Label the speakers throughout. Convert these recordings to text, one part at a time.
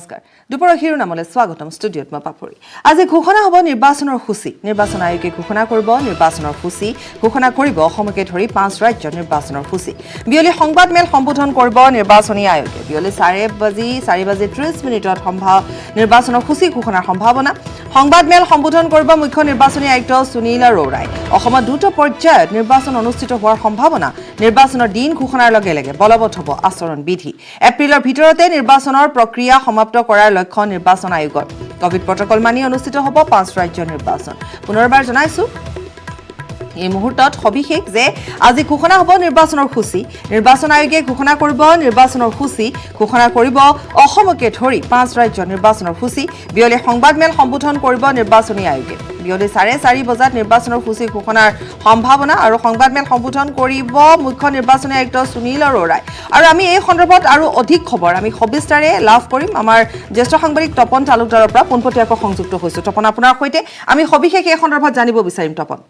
Speaker 1: নমস্কাৰ দুপৰৰ শিৰোনামলৈ স্বাগতম ষ্টুডিঅ'ত মই পাপৰি আজি ঘোষণা হ'ব নিৰ্বাচনৰ সূচী নিৰ্বাচন আয়োগে ঘোষণা কৰিব নিৰ্বাচনৰ সূচী ঘোষণা কৰিব অসমকে ধৰি 5 ৰাজ্যৰ নিৰ্বাচনৰ সূচী বিয়লি সংবাদ মেল সম্বোধন কৰিব নিৰ্বাচনী আয়োগে বিয়লি 4:30 নিৰ্বাচনৰ সূচী ঘোষণাৰ সম্ভাৱনা সংবাদ মেল সম্বোধন কৰিব মুখ্য নিৰ্বাচনী আয়ুক্ত সুনীল আৰোৰাই অসমত দ্ৰুত পৰ্যায়ত নিৰ্বাচন অনুষ্ঠিত হোৱাৰ সম্ভাৱনা নিৰ্বাচনৰ দিন ঘোষণাৰ লগে লগে বলবৎ হ'ব আচৰণ বিধি এপ্ৰিলৰ ভিতৰতে নিৰ্বাচনৰ প্ৰক্ৰিয়া সমাপ্ত কৰাৰ লক্ষ্য নিৰ্বাচন আয়োগৰ কোভিড প্ৰটকল মানি অনুষ্ঠিত হ'ব 5 ৰাজ্যৰ নিৰ্বাচন পুনৰবাৰ জনাইছো এই মুহূৰ্তত সবিশেষ যে আজি ঘোষণা হ'ব নিৰ্বাচনৰ সূচী নিৰ্বাচন আয়োগে ঘোষণা কৰিব নিৰ্বাচনৰ সূচী ঘোষণা কৰিব অসমকে ধৰি 5 ৰাজ্যৰ নিৰ্বাচনৰ সূচী বিয়লি সংবাদ মেল সম্বোধন কৰিব নিৰ্বাচনী আয়োগে বিয়লি 4:30 বজাত নিৰ্বাচনৰ সূচী ঘোষণাৰ সম্ভাৱনা আৰু সংবাদ মেল সম্বোধন কৰিব মুখ্য নিৰ্বাচনী আয়ুক্ত সুনীল আৰোৰাই আৰু আমি এই সন্দৰ্ভত আৰু অধিক খবৰ আমি সবিস্তাৰে লাভ কৰিম আমাৰ জ্যেষ্ঠ সাংবাদিক তপন তালুকদাৰৰ পৰা পোনপটীয়াকৈ সংযুক্ত হৈছো তপন আপোনাৰ সৈতে আমি সবিশেষ এই সন্দৰ্ভত জানিব বিচাৰিম তপন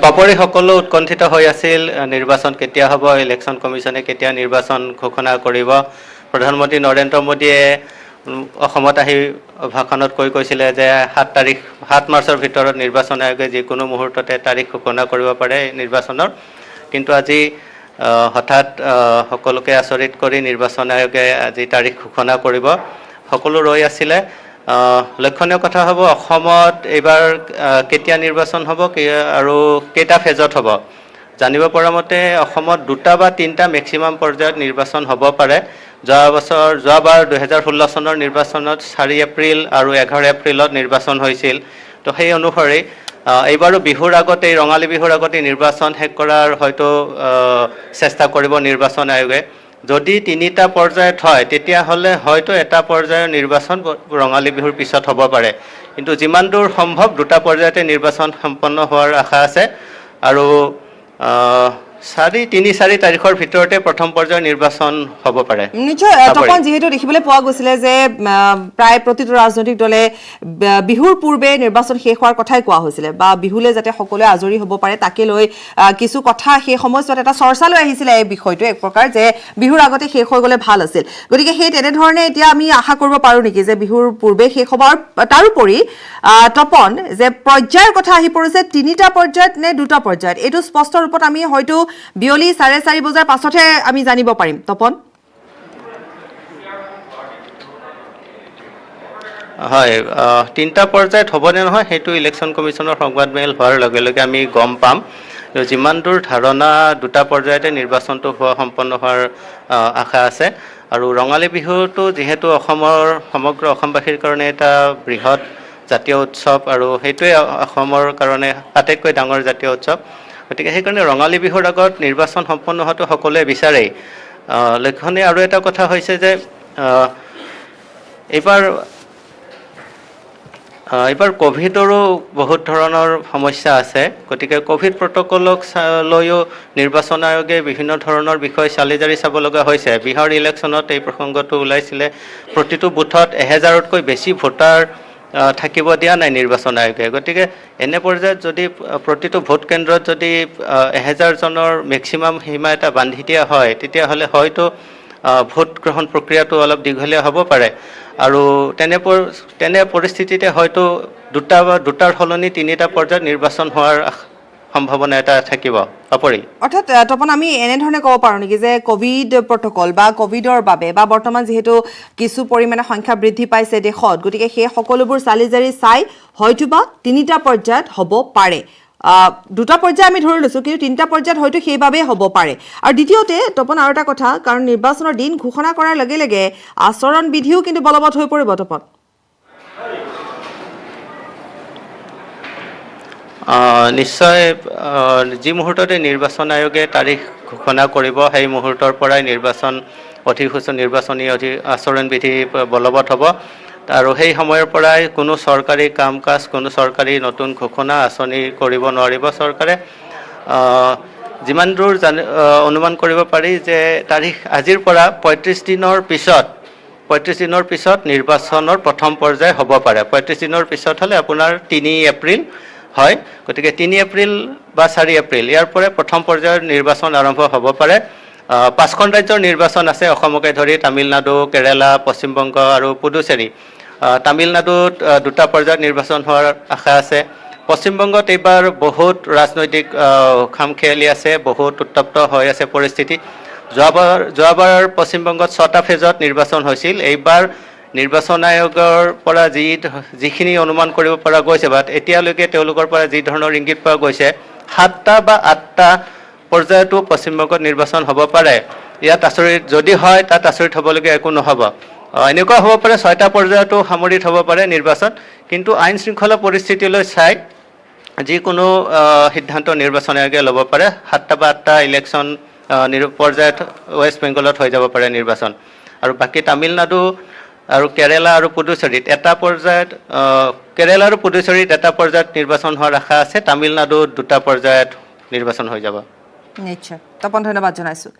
Speaker 2: পাপৰি সকলো উৎকণ্ঠিত হৈ আছিল নিৰ্বাচন কেতিয়া হ'ব ইলেকশ্যন কমিছনে কেতিয়া নিৰ্বাচন ঘোষণা কৰিব প্ৰধানমন্ত্ৰী নৰেন্দ্ৰ মোদীয়ে অসমত আহি ভাষণত কৈছিলে যে 7 মাৰ্চৰ ভিতৰত নিৰ্বাচন আয়োগে যিকোনো মুহূৰ্ততে তাৰিখ ঘোষণা কৰিব পাৰে নিৰ্বাচনৰ কিন্তু আজি হঠাৎ সকলোকে আচৰিত কৰি নিৰ্বাচন আয়োগে আজি তাৰিখ ঘোষণা কৰিব সকলো ৰৈ আছিলে লক্ষণীয় কথা হ'ব অসমত এইবাৰ কেতিয়া নিৰ্বাচন হ'ব আৰু কেইটা ফেজত হ'ব জানিব পৰা মতে অসমত 2টা বা 3টা মেক্সিমাম পৰ্যায়ত নিৰ্বাচন হ'ব পাৰে যোৱাবাৰ 2016 চনৰ নিৰ্বাচনত 4 এপ্ৰিল আৰু 11 এপ্ৰিলত নিৰ্বাচন হৈছিল তো সেই অনুসৰি এইবাৰো বিহুৰ আগতে ৰঙালী বিহুৰ আগতে নিৰ্বাচন শেষ কৰাৰ হয়তো চেষ্টা কৰিব নিৰ্বাচন আয়োগে যদি 3টা পৰ্যায়ত হয় তেতিয়াহ'লে হয়তো এটা পৰ্যায়ৰ নিৰ্বাচন ৰঙালী বিহুৰ পিছত হ'ব পাৰে কিন্তু যিমান দূৰ সম্ভৱ 2টা পৰ্যায়তে নিৰ্বাচন সম্পন্ন হোৱাৰ আশা আছে আৰু 3-4 তাৰিখৰ ভিতৰতে প্ৰথম পৰ্যায়ৰ নিৰ্বাচন হ'ব পাৰে
Speaker 1: নিশ্চয় তপন যেহেতু দেখিবলৈ পোৱা গৈছিলে যে প্ৰায় প্ৰতিটো ৰাজনৈতিক দলে বিহুৰ পূৰ্বে নিৰ্বাচন শেষ হোৱাৰ কথাই কোৱা হৈছিলে বা বিহুলে যাতে সকলোৱে আজৰি হ'ব পাৰে তাকে লৈ কিছু কথা সেই সময়ছোৱাত এটা চৰ্চালৈ আহিছিলে এই বিষয়টো এক প্ৰকাৰ যে বিহুৰ আগতে শেষ হৈ গ'লে ভাল আছিল গতিকে সেই তেনেধৰণে এতিয়া আমি আশা কৰিব পাৰোঁ নেকি যে বিহুৰ পূৰ্বে শেষ হ'ব আৰু তাৰোপৰি তপন যে পৰ্যায়ৰ কথা আহি পৰিছে 3টা পৰ্যায়ত নে 2টা পৰ্যায়ত এইটো স্পষ্ট ৰূপত আমি হয়তো বিয়লি 4:30 বজাৰ পাছতহে আমি জানিব পাৰিম তপন
Speaker 2: হয় 3টা পৰ্যায়ত হ'বনে নহয় সেইটো ইলেকশ্যন কমিছনৰ সংবাদ মেল হোৱাৰ লগে লগে আমি গম পাম যিমান দূৰ ধাৰণা 2টা পৰ্যায়তে নিৰ্বাচনটো সম্পন্ন হোৱাৰ আশা আছে আৰু ৰঙালী বিহুটো যিহেতু অসমৰ সমগ্ৰ অসমবাসীৰ কাৰণে এটা বৃহৎ জাতীয় উৎসৱ আৰু সেইটোৱে অসমৰ কাৰণে আটাইতকৈ ডাঙৰ জাতীয় উৎসৱ গতিকে সেইকাৰণে ৰঙালী বিহুৰ আগত নিৰ্বাচন সম্পন্ন হোৱাটো সকলোৱে বিচাৰেই লক্ষণীয় আৰু এটা কথা হৈছে যে এইবাৰ কোভিডৰো বহুত ধৰণৰ সমস্যা আছে গতিকে কোভিড প্ৰটকলক লৈও নিৰ্বাচন আয়োগে বিভিন্ন ধৰণৰ বিষয় চালিজাৰি চাব লগা হৈছে বিহাৰ ইলেকশ্যনত এই প্ৰসংগটো ওলাইছিলে প্ৰতিটো বুথত 1000তকৈ বেছি ভোটাৰ থাকিব দিয়া নাই নিৰ্বাচন আয়োগে গতিকে এনে পৰ্যায়ত যদি প্ৰতিটো ভোট কেন্দ্ৰত যদি 1000জনৰ মেক্সিমাম সীমা এটা বান্ধি দিয়া হয় তেতিয়াহ'লে হয়তো ভোট গ্ৰহণ প্ৰক্ৰিয়াটো অলপ দীঘলীয়া হ'ব পাৰে আৰু তেনে পৰিস্থিতিতে হয়তো 2টাৰ সলনি 3টা পৰ্যায়ত নিৰ্বাচন হোৱাৰ সম্ভাৱনা এটা থাকিব পাপৰি
Speaker 1: অৰ্থাৎ তপন আমি এনেধৰণে ক'ব পাৰোঁ নেকি যে কোভিড প্ৰটকল বা কোভিডৰ বাবে বা বৰ্তমান যিহেতু কিছু পৰিমাণে সংখ্যা বৃদ্ধি পাইছে দেশত গতিকে সেই সকলোবোৰ চালিজাৰি চাই হয়তোবা 3টা পৰ্যায়ত হ'ব পাৰে 2টা পৰ্যায় আমি ধৰি লৈছোঁ কিন্তু 3টা পৰ্যায়ত হয়তো সেইবাবেই হ'ব পাৰে আৰু দ্বিতীয়তে তপন আৰু এটা কথা কাৰণ নিৰ্বাচনৰ দিন ঘোষণা কৰাৰ লগে লগে আচৰণ বিধিও কিন্তু বলবৎ হৈ পৰিব তপন
Speaker 2: নিশ্চয় যি মুহূৰ্ততে নিৰ্বাচন আয়োগে তাৰিখ ঘোষণা কৰিব সেই মুহূৰ্তৰ পৰাই নিৰ্বাচনী আচৰণ বিধি বলবৎ হ'ব আৰু সেই সময়ৰ পৰাই কোনো চৰকাৰী কাম কাজ কোনো চৰকাৰী নতুন ঘোষণা আঁচনি কৰিব নোৱাৰিব চৰকাৰে যিমান দূৰ অনুমান কৰিব পাৰি যে তাৰিখ আজিৰ পৰা 35 দিনৰ পিছত নিৰ্বাচনৰ প্ৰথম পৰ্যায় হ'ব পাৰে 35 দিনৰ পিছত হ'লে আপোনাৰ 3 এপ্ৰিল হয় গতিকে 3 এপ্ৰিল বা 4 এপ্ৰিল ইয়াৰ পৰা প্ৰথম পৰ্যায়ৰ নিৰ্বাচন আৰম্ভ হ'ব পাৰে 5খন ৰাজ্যৰ নিৰ্বাচন আছে অসমকে ধৰি তামিলনাডু, কেৰালা, পশ্চিমবংগ আৰু পুডুচেৰী। তামিলনাডুত 2টা পৰ্যায়ত নিৰ্বাচন হোৱাৰ আশা আছে। পশ্চিমবংগত এইবাৰ বহুত ৰাজনৈতিক খামখেয়ালি আছে, বহুত উত্তপ্ত হৈ আছে পৰিস্থিতি। যোৱাবাৰ পশ্চিমবংগত 6টা ফেজত নিৰ্বাচন হৈছিল। এইবাৰ নিৰ্বাচন আয়োগৰ পৰা যিখিনি অনুমান কৰিব পৰা গৈছে বা এতিয়ালৈকে তেওঁলোকৰ পৰা যি ধৰণৰ ইংগিত পোৱা গৈছে 7টা বা 8টা পৰ্যায়তো পশ্চিমবংগত নিৰ্বাচন হ'ব পাৰে। ইয়াত আচৰিত যদি হয় তাত আচৰিত হ'বলগীয়া একো নহ'ব। এনেকুৱা হ'ব পাৰে 6টা পৰ্যায়তো সামৰিত হ'ব পাৰে নিৰ্বাচন, কিন্তু আইন শৃংখলা পৰিস্থিতিলৈ চাই যিকোনো সিদ্ধান্ত নিৰ্বাচন আয়োগে ল'ব পাৰে। 7টা বা 8টা ইলেকশ্যন পৰ্যায়ত ৱেষ্ট বেংগলত হৈ যাব পাৰে নিৰ্বাচন। আৰু বাকী তামিলনাডু আৰু কেৰালা আৰু পুডুচেৰীত এটা পৰ্যায়ত নিৰ্বাচন হোৱাৰ আশা আছে। তামিলনাডুত 2টা পৰ্যায়ত নিৰ্বাচন হৈ যাব।
Speaker 1: নিশ্চয়। তপন, ধন্যবাদ জনাইছোঁ।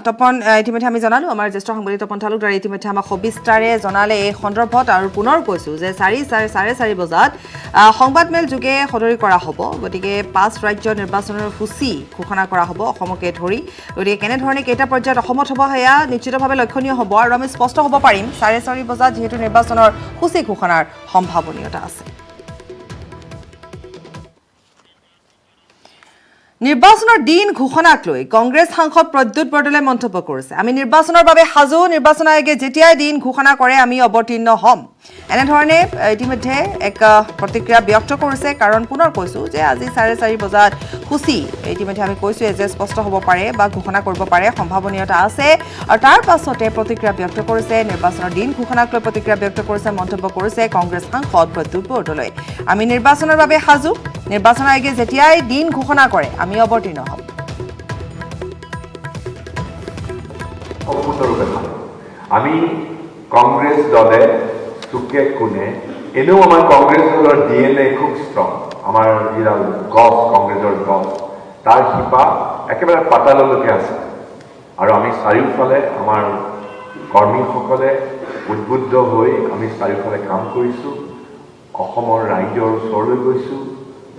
Speaker 1: তপন, ইতিমধ্যে আমি জনালোঁ আমাৰ জ্যেষ্ঠ সাংবাদিক তপন তালুকদাৰে ইতিমধ্যে আমাক সবিস্তাৰে জনালে এই সন্দৰ্ভত। আৰু পুনৰ কৈছোঁ যে 4:30 বজাত সংবাদমেল যোগে সদৰি কৰা হ'ব। গতিকে 5 ৰাজ্য নিৰ্বাচনৰ সূচী ঘোষণা কৰা হ'ব অসমকে ধৰি। গতিকে কেনেধৰণে কেইটা পৰ্যায়ত অসমত হ'ব সেয়া নিশ্চিতভাৱে লক্ষণীয় হ'ব আৰু আমি স্পষ্ট হ'ব পাৰিম 4:30 বজাত যিহেতু নিৰ্বাচনৰ সূচী ঘোষণাৰ সম্ভাৱনীয়তা আছে। নিৰ্বাচনৰ দিন ঘোষণাক লৈ কংগ্ৰেছ সাংসদ প্ৰদ্যুৎ বৰদলৈ মন্তব্য কৰিছে। আমি নিৰ্বাচনৰ বাবে সাজু, নিৰ্বাচন আয়োগে যেতিয়াই দিন ঘোষণা কৰে আমি অৱতীৰ্ণ হ'ম। এনেধৰণে ইতিমধ্যে এক প্ৰতিক্ৰিয়া ব্যক্ত কৰিছে। কাৰণ পুনৰ কৈছোঁ যে আজি 4:30 বজাত সূচী ইতিমধ্যে আমি কৈছোঁৱে যে স্পষ্ট হ'ব পাৰে বা ঘোষণা কৰিব পাৰে, সম্ভাৱনীয়তা আছে। আৰু তাৰ পাছতে প্ৰতিক্ৰিয়া ব্যক্ত কৰিছে, নিৰ্বাচনৰ দিন ঘোষণাক লৈ প্ৰতিক্ৰিয়া ব্যক্ত কৰিছে, মন্তব্য কৰিছে কংগ্ৰেছ সাংসদ প্ৰদ্যুৎ বৰদলৈ। আমি নিৰ্বাচনৰ বাবে সাজু, নিৰ্বাচন আয়োগে যেতিয়াই দিন ঘোষণা কৰে আমি অৱতীৰ্ণ হ'ম।
Speaker 3: আমি কংগ্ৰেছ দলে চুকে কোণে এনেও আমাৰ কংগ্ৰেছ দলৰ DNA খুব ষ্ট্ৰং। আমাৰ যিডাল গছ, কংগ্ৰেছৰ গছ, তাৰ শিপা একেবাৰে পাতাললৈকে আছে। আৰু আমি চাৰিওফালে আমাৰ কৰ্মীসকলে উদ্বুদ্ধ হৈ আমি চাৰিওফালে কাম কৰিছোঁ। অসমৰ ৰাইজৰ ওচৰলৈ গৈছোঁ,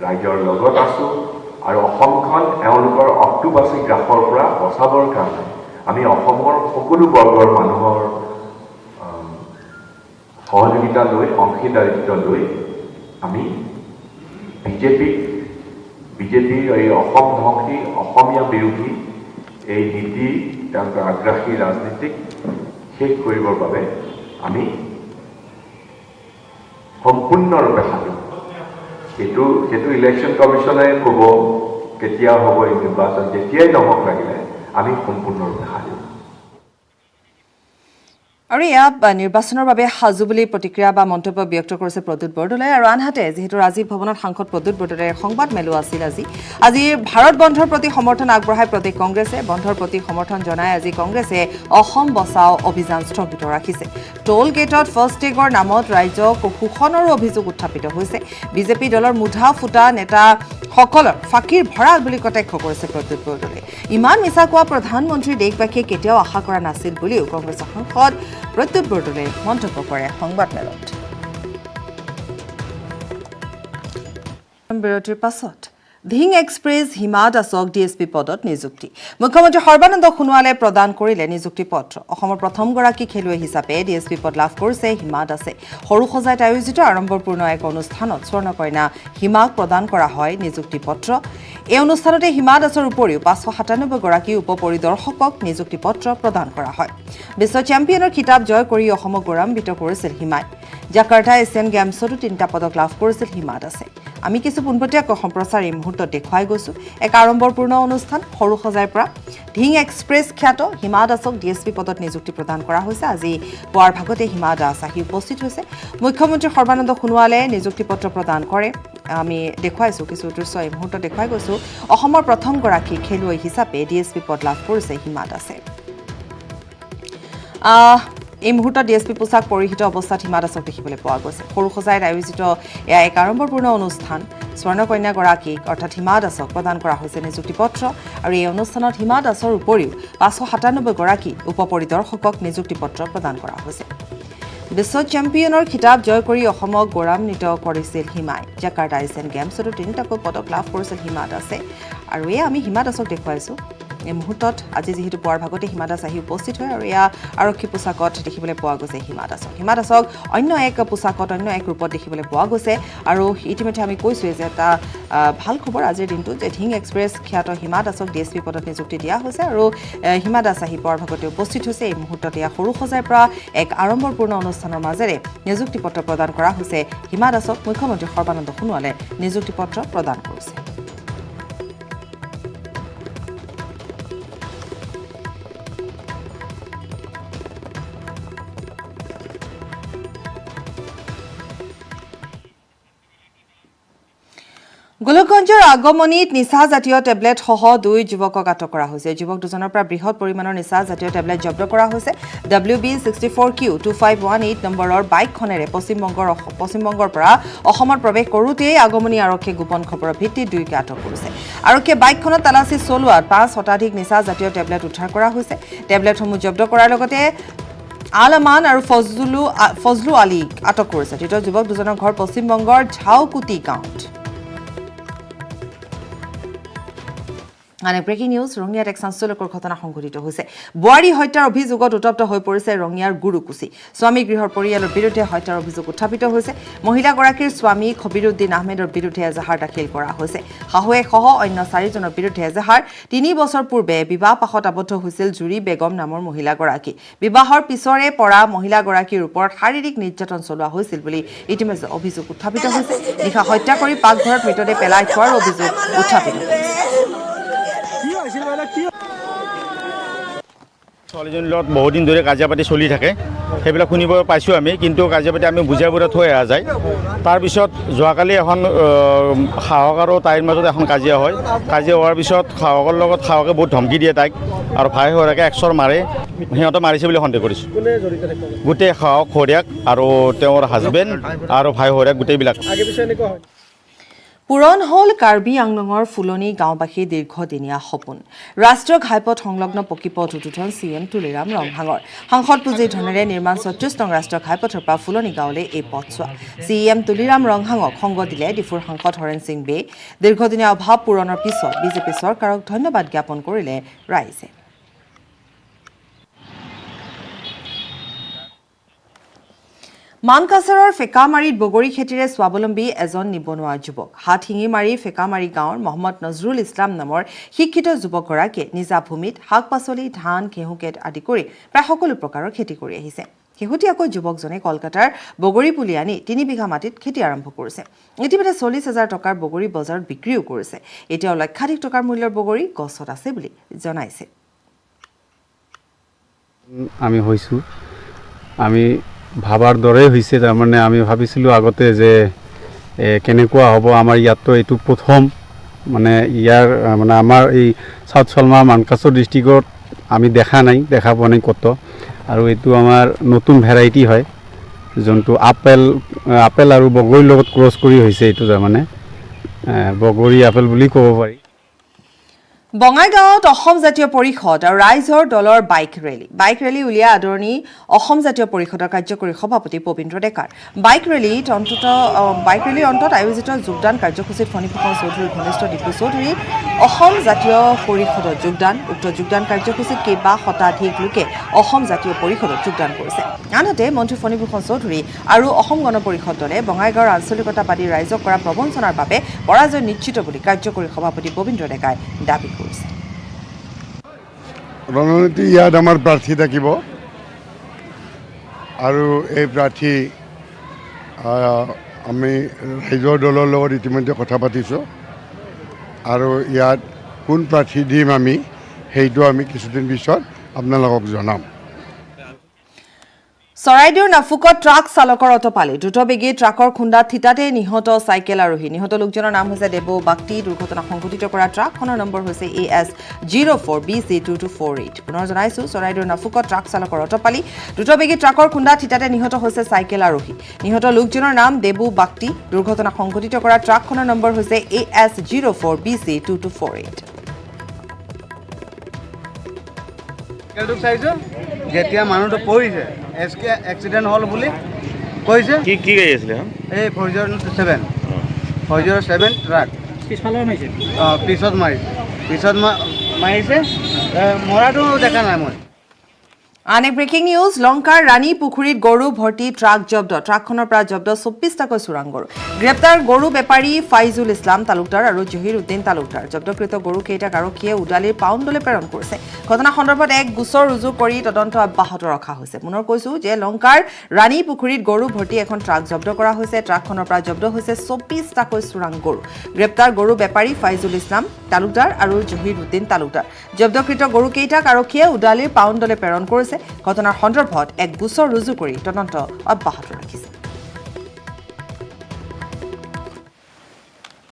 Speaker 3: ৰাইজৰ লগত আছোঁ। আৰু অসমখন এওঁলোকৰ অক্টোপাছী গ্ৰাসৰ পৰা বচাবৰ কাৰণে আমি অসমৰ সকলো বৰ্গৰ মানুহৰ সহযোগিতা লৈ, অংশীদাৰিত্ব লৈ আমি বিজেপিৰ এই অসম ধ্বংসী, অসমীয়া বিৰোধী এই নীতি, তেওঁলোকৰ আগ্ৰাসী ৰাজনীতিক শেষ কৰিবৰ বাবে আমি সম্পূৰ্ণৰূপে সাজু। সেইটো ইলেকশ্যন কমিশ্যনে ক'ব কেতিয়া হ'ব এই নিৰ্বাচন, যেতিয়াই নহওক লাগিলে আমি সম্পূৰ্ণৰূপে সাজু।
Speaker 1: আৰু এয়া নিৰ্বাচনৰ বাবে সাজু বুলি প্ৰতিক্ৰিয়া বা মন্তব্য ব্যক্ত কৰিছে প্ৰদ্যুৎ বৰদলৈ। আৰু আনহাতে যিহেতু ৰাজীৱ ভৱনত সাংসদ প্ৰদ্যুৎ বৰদলৈৰ সংবাদ মেলো আছিল আজি ভাৰত বন্ধৰ প্ৰতি সমৰ্থন আগবঢ়াই প্ৰদেশ কংগ্ৰেছে বন্ধৰ প্ৰতি সমৰ্থন জনাই আজি কংগ্ৰেছে অসম বচাও অভিযান স্থগিত ৰাখিছে। টোল গেটত ফাষ্টেগৰ নামত ৰাইজক শোষণৰো অভিযোগ উত্থাপিত হৈছে। বিজেপি দলৰ মুধা ফুটা নেতাসকলৰ ফাঁকিৰ ভঁৰাল বুলি কটাক্ষ কৰিছে প্ৰদ্যুৎ বৰদলৈ। ইমান মিছা কোৱা প্ৰধানমন্ত্ৰী দেশবাসীয়ে কেতিয়াও আশা কৰা নাছিল বুলিও কংগ্ৰেছৰ সাংসদ প্ৰদ্যুৎ বৰদলৈ মন্তব্য কৰে সংবাদমেলত। বিৰতিৰ পাছত ধিং এক্সপ্ৰেছ হিমা দাসক DSP পদত নিযুক্তি। মুখ্যমন্ত্ৰী সৰ্বানন্দ সোণোৱালে প্ৰদান কৰিলে নিযুক্তি পত্ৰ। অসমৰ প্ৰথমগৰাকী খেলুৱৈ হিচাপে DSP পদ লাভ কৰিছে হিমা দাসে। সৰুসজাইত আয়োজিত আড়ম্বৰপূৰ্ণ এক অনুষ্ঠানত স্বৰ্ণকন্যা হিমাক প্ৰদান কৰা হয় নিযুক্তি পত্ৰ। এই অনুষ্ঠানতে হিমা দাসৰ উপৰিও 597 গৰাকী উপ পৰিদৰ্শকক নিযুক্তি পত্ৰ প্ৰদান কৰা হয়। বিশ্ব চেম্পিয়নৰ খিতাপ জয় কৰি অসমক গৌৰৱান্বিত কৰিছিল হিমাই। জাকাৰ্টা এছিয়ান গেমছতো 3টা পদক লাভ কৰিছিল হিমা দাসে। আমি কিছু পোনপটীয়াকৈ সম্প্ৰচাৰ এই মুহূৰ্তত দেখুৱাই গৈছোঁ এক আড়ম্বৰপূৰ্ণ অনুষ্ঠান সৰুসজাইৰ পৰা ধিং এক্সপ্ৰেছ খ্যাত হিমা দাসক DSP পদত নিযুক্তি প্ৰদান কৰা হৈছে। আজি পুৱাৰ ভাগতে হিমা দাস আহি উপস্থিত হৈছে। মুখ্যমন্ত্ৰী সৰ্বানন্দ সোণোৱালে নিযুক্তি পত্ৰ প্ৰদান কৰে। আমি দেখুৱাইছোঁ কিছু দৃশ্য এই মুহূৰ্তত দেখুৱাই গৈছোঁ। অসমৰ প্ৰথমগৰাকী খেলুৱৈ হিচাপে DSP পদ লাভ কৰিছে হিমা দাসে। এই মুহূৰ্তত DSP পোছাক পৰিহিত অৱস্থাত হিমা দাসক দেখিবলৈ পোৱা গৈছে। সৰুসজাইত আয়োজিত এয়া এক আড়ম্বৰপূৰ্ণ অনুষ্ঠান স্বৰ্ণকন্যাগৰাকীক অৰ্থাৎ হিমা দাসক প্ৰদান কৰা হৈছে নিযুক্তি পত্ৰ। আৰু এই অনুষ্ঠানত হিমা দাসৰ উপৰিও 597 গৰাকী উপ পৰিদৰ্শকক নিযুক্তি পত্ৰ প্ৰদান কৰা হৈছে। বিশ্ব চেম্পিয়নৰ খিতাপ জয় কৰি অসমক গৌৰৱান্বিত কৰিছিল হিমাই। জাকাৰ্টা এছিয়ান গেমছতো 3টাকৈ পদক লাভ কৰিছিল হিমা দাসে। আৰু এয়া আমি হিমা দাসক দেখুৱাইছোঁ এই মুহূৰ্তত আজি যিহেতু পুৱাৰ ভাগতে হিমা দাস আহি উপস্থিত হয় আৰু এয়া আৰক্ষী পোছাকত দেখিবলৈ পোৱা গৈছে হিমা দাসক অন্য এক পোছাকত অন্য এক ৰূপত দেখিবলৈ পোৱা গৈছে আৰু ইতিমধ্যে আমি কৈছোঁৱে যে এটা ভাল খবৰ আজিৰ দিনটোত যে ঢিং এক্সপ্ৰেছ খ্যাত হিমা দাসক DSP পদত নিযুক্তি দিয়া হৈছে আৰু হিমা দাস আহি পুৱাৰ ভাগতে উপস্থিত হৈছে এই মুহূৰ্তত এয়া সৰু সজাইৰ পৰা এক আড়ম্বৰপূৰ্ণ অনুষ্ঠানৰ মাজেৰে নিযুক্তি পত্ৰ প্ৰদান কৰা হৈছে হিমা দাসক মুখ্যমন্ত্ৰী সৰ্বানন্দ সোণোৱালে নিযুক্তি পত্ৰ প্ৰদান কৰিছে গোলকগঞ্জৰ আগমনিত নিচাজাতীয় টেবলেট সহ 2 যুৱকক আটক কৰা হৈছে যুৱক দুজনৰ পৰা বৃহৎ পৰিমাণৰ নিচাজাতীয় টেবলেট জব্দ কৰা হৈছে WB64Q2518 নম্বৰৰ বাইকখনেৰে পশ্চিমবংগৰ পৰা অসমত প্ৰৱেশ কৰোঁতেই আগমনি আৰক্ষীয়ে গোপন খবৰৰ ভিত্তিত 2কে আটক কৰিছে আৰক্ষীয়ে বাইকখনত তালাচী চলোৱাত 5 শতাধিক নিচাজাতীয় টেবলেট উদ্ধাৰ কৰা হৈছে টেবলেটসমূহ জব্দ কৰাৰ লগতে আলমান আৰু ফজলু আলীক আটক কৰিছে ধৃত যুৱক দুজনৰ ঘৰ পশ্চিমবংগৰ ঝাউকুটি গাঁৱত ব্ৰেকিং নিউজ ৰঙিয়াত এক চাঞ্চল্যকৰ ঘটনা সংঘটিত হৈছে বোৱাৰী হত্যাৰ অভিযোগত উত্তপ্ত হৈ পৰিছে ৰঙিয়াৰ গুৰুকুচি স্বামী গৃহৰ পৰিয়ালৰ বিৰুদ্ধে হত্যাৰ অভিযোগ উত্থাপিত হৈছে মহিলাগৰাকীৰ স্বামী খবিৰুদ্দিন আহমেদৰ বিৰুদ্ধে এজাহাৰ দাখিল কৰা হৈছে শাহুৱেক সহ অন্য 4জনৰ বিৰুদ্ধে এজাহাৰ 3 বছৰ পূৰ্বে বিবাহ পাশত আবদ্ধ হৈছিল জুৰি বেগম নামৰ মহিলাগৰাকী বিবাহৰ পিছৰে পৰা মহিলাগৰাকীৰ ওপৰত শাৰীৰিক নিৰ্যাতন চলোৱা হৈছিল বুলি ইতিমধ্যে অভিযোগ উত্থাপিত হৈছে নিশা হত্যা কৰি পাকঘৰত মৃতদেহ পেলাই থোৱাৰ অভিযোগ উত্থাপিত হৈছে
Speaker 4: ছোৱালীজনীৰ লগত বহুদিন ধৰি কাজিয়া পাতি চলি থাকে সেইবিলাক শুনিব পাইছোঁ আমি কিন্তু কাজিয়া পাতি আমি বুজাই বুজাই থৈ অহা যায় তাৰপিছত যোৱাকালি এখন সাহস আৰু তাইৰ মাজত এখন কাজিয়া হয় কাজিয়া হোৱাৰ পিছত সাহসৰ লগত সাহসে বহুত ধমকি দিয়ে তাইক আৰু ভাই সৰাকে একচৰ মাৰে সিহঁতে মাৰিছে বুলি সন্দেহ কৰিছোঁ গোটেই সাহস সৰিয়াক আৰু তেওঁৰ হাজবেণ্ড আৰু ভাই সৰিয়াক গোটেইবিলাক
Speaker 1: পূৰণ হ'ল কাৰ্বি আংলঙৰ ফুলনি গাঁওবাসীৰ দীৰ্ঘদিনীয়া সপোন ৰাষ্ট্ৰীয় ঘাইপথ সংলগ্ন পকীপথ উদ্বোধন CM তুলিৰাম ৰংহাঙৰ সাংসদ পুঁজিৰ ধনেৰে নিৰ্মাণ 36 নং ৰাষ্ট্ৰীয় ঘাইপথৰ পৰা ফুলনি গাঁৱলৈ এই পথছোৱা CM তুলিৰাম ৰংহাঙক সংগ দিলে ডিফুৰ সাংসদ হৰেণ সিং বে দীৰ্ঘদিনীয়া অভাৱ পূৰণৰ পিছত বিজেপি চৰকাৰক ধন্যবাদ জ্ঞাপন কৰিলে ৰাইজে মানকাছাৰৰ ফেকামাৰীত বগৰী খেতিৰে স্বাৱলম্বী এজন নিবনুৱা যুৱক হাতশিঙিমাৰী ফেকামাৰী গাঁৱৰ মহম্মদ নজৰুল ইছলাম নামৰ শিক্ষিত যুৱকগৰাকীয়ে নিজা ভূমিত শাক পাচলি ধান ঘেঁহু কেট আদি কৰি প্ৰায় সকলো প্ৰকাৰৰ খেতি কৰি আহিছে শেহতীয়াকৈ যুৱকজনে কলকাতাৰ বগৰী পুলি আনি 3 বিঘা মাটিত খেতি আৰম্ভ কৰিছে ইতিমধ্যে 40,000 টকাৰ বগৰী বজাৰত বিক্ৰীও কৰিছে এতিয়াও লক্ষাধিক টকাৰ মূল্যৰ বগৰী গছত আছে বুলি জনাইছে
Speaker 5: আমি ভাবাৰ দৰে হৈছে তাৰমানে আমি ভাবিছিলোঁ আগতে যে কেনেকুৱা হ'ব আমাৰ ইয়াততো এইটো প্ৰথম মানে ইয়াৰ মানে আমাৰ এই সাউথ চলমা মানকাছাৰ ডিষ্ট্ৰিক্টত আমি দেখা পোৱা নাই কত আৰু এইটো আমাৰ নতুন ভেৰাইটি হয় যোনটো আপেল আৰু বগৰীৰ লগত ক্ৰছ কৰি হৈছে এইটো তাৰমানে বগৰী আপেল বুলি ক'ব পাৰি
Speaker 1: বঙাইগাঁৱত অসম জাতীয় পৰিষদ আৰু ৰাইজৰ দলৰ বাইক ৰেলী উলিয়াই আদৰণি অসম জাতীয় পৰিষদৰ কাৰ্যকৰী সভাপতি পবিন্দ্ৰ ডেকাৰ বাইক ৰেলীৰ অন্তত আয়োজিত যোগদান কাৰ্যসূচীত ফণীভূষণ চৌধুৰীৰ ঘনিষ্ঠ দীপু চৌধুৰী অসম জাতীয় পৰিষদত যোগদান উক্ত যোগদান কাৰ্যসূচীত কেইবা শতাধিক লোকে অসম জাতীয় পৰিষদত যোগদান কৰিছে আনহাতে মন্ত্ৰী ফণীভূষণ চৌধুৰী আৰু অসম গণ পৰিষদ দলে বঙাইগাঁৱৰ আঞ্চলিকতাবাদী ৰাইজক কৰা প্ৰবঞ্চনাৰ বাবে পৰাজয় নিশ্চিত বুলি কাৰ্যকৰী সভাপতি পবিন্দ্ৰ ডেকাই দাবী কৰিছে
Speaker 6: ৰণনীতি ইয়াত আমাৰ প্ৰাৰ্থী থাকিব আৰু এই প্ৰাৰ্থী আমি ৰাইজৰ দলৰ লগত ইতিমধ্যে কথা পাতিছোঁ আৰু ইয়াত কোন প্ৰাৰ্থী দিম আমি সেইটো আমি কিছুদিন পিছত আপোনালোকক জনাম
Speaker 1: চৰাইদেউৰ নাফুকত ট্ৰাক চালকৰ অটপালি দ্ৰুতবেগী ট্ৰাকৰ খুন্দাত থিতাতে নিহত চাইকেল আৰোহী নিহত লোকজনৰ নাম হৈছে দেবু বাক্তি দুৰ্ঘটনা সংঘটিত কৰা ট্ৰাকখনৰ নম্বৰ হৈছে AS04BC2248 পুনৰ জনাইছো চৰাইদেউৰ নাফুকত ট্ৰাক চালকৰ অটপালি দ্ৰুতবেগী ট্ৰাকৰ খুন্দাত থিতাতে নিহত হৈছে চাইকেল আৰোহী নিহত লোকজনৰ নাম দেবু বাক্তি দুৰ্ঘটনা সংঘটিত কৰা ট্ৰাকখনৰ নম্বৰ হৈছে AS04BC2248
Speaker 7: যেতিয়া মানুহটো পৰিছে এছকে এক্সিডেণ্ট হ'ল বুলি কৈছে
Speaker 4: কি গাড়ী আছিলে
Speaker 7: এই 407 ট্ৰাক পিছত মাৰিছে মাৰিছে মৰাটো দেখা নাই মই
Speaker 1: আন এক ব্ৰেকিং নিউজ লংকাৰ ৰাণী পুখুৰীত গৰু ভৰ্তি ট্ৰাক জব্দ ট্ৰাকখনৰ পৰা জব্দ 24টাকৈ চোৰাং গৰু গ্ৰেপ্তাৰ গৰু বেপাৰী ফাইজুল ইছলাম তালুকদাৰ আৰু জহিৰ উদ্দিন তালুকদাৰ জব্দকৃত গৰু কেইটাক আৰক্ষীয়ে উদালিৰ পাউণ্ডলৈ প্ৰেৰণ কৰিছে ঘটনা সন্দৰ্ভত এক গোচৰ ৰুজু কৰি তদন্ত অব্যাহত ৰখা হৈছে পুনৰ কৈছো যে লংকাৰ ৰাণী পুখুৰীত গৰু ভৰ্তি এখন ট্ৰাক জব্দ কৰা হৈছে ট্ৰাকখনৰ পৰা জব্দ হৈছে 24টাকৈ চোৰাং গৰু গ্ৰেপ্তাৰ গৰু বেপাৰী ফাইজুল ইছলাম তালুকদাৰ আৰু জহিৰ উদ্দিন তালুকদাৰ জব্দকৃত গৰু কেইটাক আৰক্ষীয়ে উদালিৰ পাউণ্ডলৈ প্ৰেৰণ কৰিছে ঘটনাৰ সন্দৰ্ভত এক গোচৰ ৰুজু কৰি তদন্ত অব্যাহত ৰাখিছে